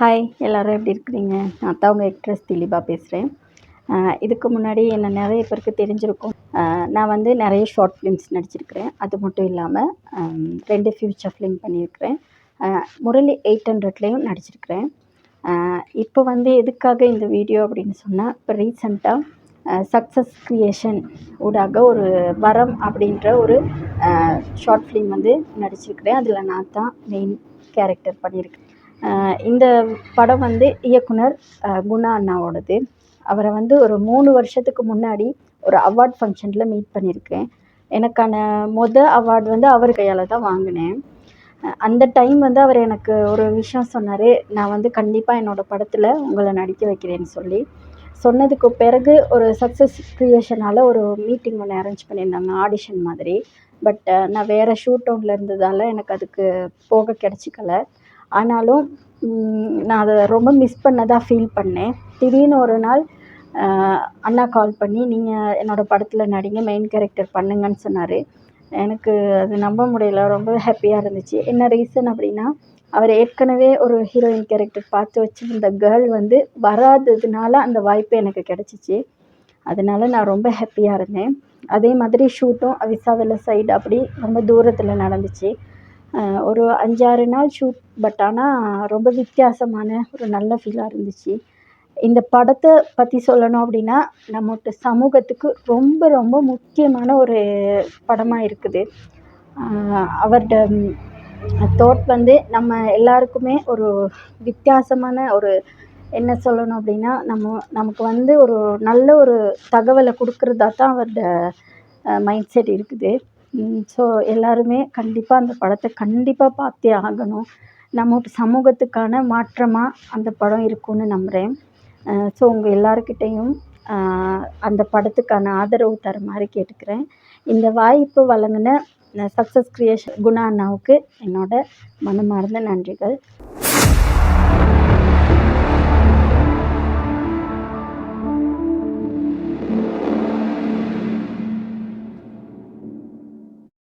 Hi எல்லோரும் எப்படி இருக்கிறீங்க? நான் தான் உங்கள் ஆக்ட்ரஸ் திலீபா பேசுகிறேன். இதுக்கு முன்னாடி என்ன நிறைய பேருக்கு தெரிஞ்சிருக்கும். நான் வந்து நிறைய ஷார்ட் ஃபிலிம்ஸ் நடிச்சிருக்கிறேன். அது மட்டும் இல்லாமல் 2 ஃபியூச்சர் ஃபிலிம் பண்ணியிருக்கிறேன். முரளி 800லேயும் நடிச்சிருக்கிறேன். இப்போ வந்து எதுக்காக இந்த வீடியோ அப்படின்னு சொன்னால், இப்போ ரீசெண்டாக சக்ஸஸ் கிரியேஷன் ஊடாக ஒரு வரம் அப்படின்ற ஒரு ஷார்ட் ஃபிலிம் வந்து நடிச்சிருக்கிறேன். அதில் நான் தான் மெயின் கேரக்டர் பண்ணியிருக்கேன். இந்த படம் வந்து இயக்குனர் குணா அண்ணாவோடது. அவரை வந்து ஒரு 3 வருஷத்துக்கு முன்னாடி ஒரு அவார்ட் ஃபங்க்ஷனில் மீட் பண்ணியிருக்கேன். எனக்கான அவார்டு வந்து அவர் கையால் தான் வாங்கினேன். அந்த டைம் வந்து அவர் எனக்கு ஒரு விஷயம் சொன்னார். நான் வந்து கண்டிப்பாக என்னோடய படத்தில் உங்களை நடிக்க வைக்கிறேன்னு சொல்லி. சொன்னதுக்கு பிறகு ஒரு சக்ஸஸ் கிரியேஷனால் ஒரு மீட்டிங் ஒன்று அரேஞ்ச் பண்ணியிருந்தாங்க, ஆடிஷன் மாதிரி. பட் நான் வேறு ஷூட் டவுனில் இருந்ததால் எனக்கு அதுக்கு போக கிடச்சிக்கல. ஆனாலும் நான் அதை ரொம்ப மிஸ் பண்ணதாக ஃபீல் பண்ணேன். திடீர்னு ஒரு நாள் அண்ணா கால் பண்ணி, நீங்கள் என்னோடய படத்தில் நடிங்க, மெயின் கேரக்டர் பண்ணுங்கன்னு சொன்னார். எனக்கு அது நம்ப முடியல, ரொம்ப ஹாப்பியாக இருந்துச்சு. என்ன ரீசன் அப்படின்னா, அவர் ஏற்கனவே ஒரு ஹீரோயின் கேரக்டர் பார்த்து வச்சுருந்த கேர்ள் வந்து வராததுனால அந்த வாய்ப்பு எனக்கு கிடச்சிச்சு. அதனால நான் ரொம்ப ஹாப்பியாக இருந்தேன். அதே மாதிரி ஷூட்டும் அவிசாவெல்ல சைடு அப்படி ரொம்ப தூரத்தில் நடந்துச்சு. ஒரு 5-6 நாள் ஷூட். பட் ஆனால் ரொம்ப வித்தியாசமான ஒரு நல்ல ஃபீலாக இருந்துச்சு. இந்த படத்தை பற்றி சொல்லணும் அப்படின்னா, நம்மளோட சமூகத்துக்கு ரொம்ப ரொம்ப முக்கியமான ஒரு படமாக இருக்குது. அவரோட தாட் வந்து நம்ம எல்லாருக்குமே ஒரு வித்தியாசமான ஒரு என்ன சொல்லணும் அப்படின்னா, நமக்கு வந்து ஒரு நல்ல ஒரு தகவலை கொடுக்குறதா தான் அவரோட மைண்ட் செட் இருக்குது. ஸோ எல்லாருமே கண்டிப்பாக அந்த படத்தை கண்டிப்பாக பார்த்தே ஆகணும். நம்ம சமூகத்துக்கான மாற்றமாக அந்த படம் இருக்கும்னு நம்புகிறேன். ஸோ உங்கள் எல்லாருக்கிட்டேயும் அந்த படத்துக்கான ஆதரவு தர மாதிரி கேட்டுக்கிறேன். இந்த வாய்ப்பு வழங்கின சக்ஸஸ் கிரியேஷன் குணா அண்ணாவுக்கு என்னோட மனமார்ந்த நன்றிகள்.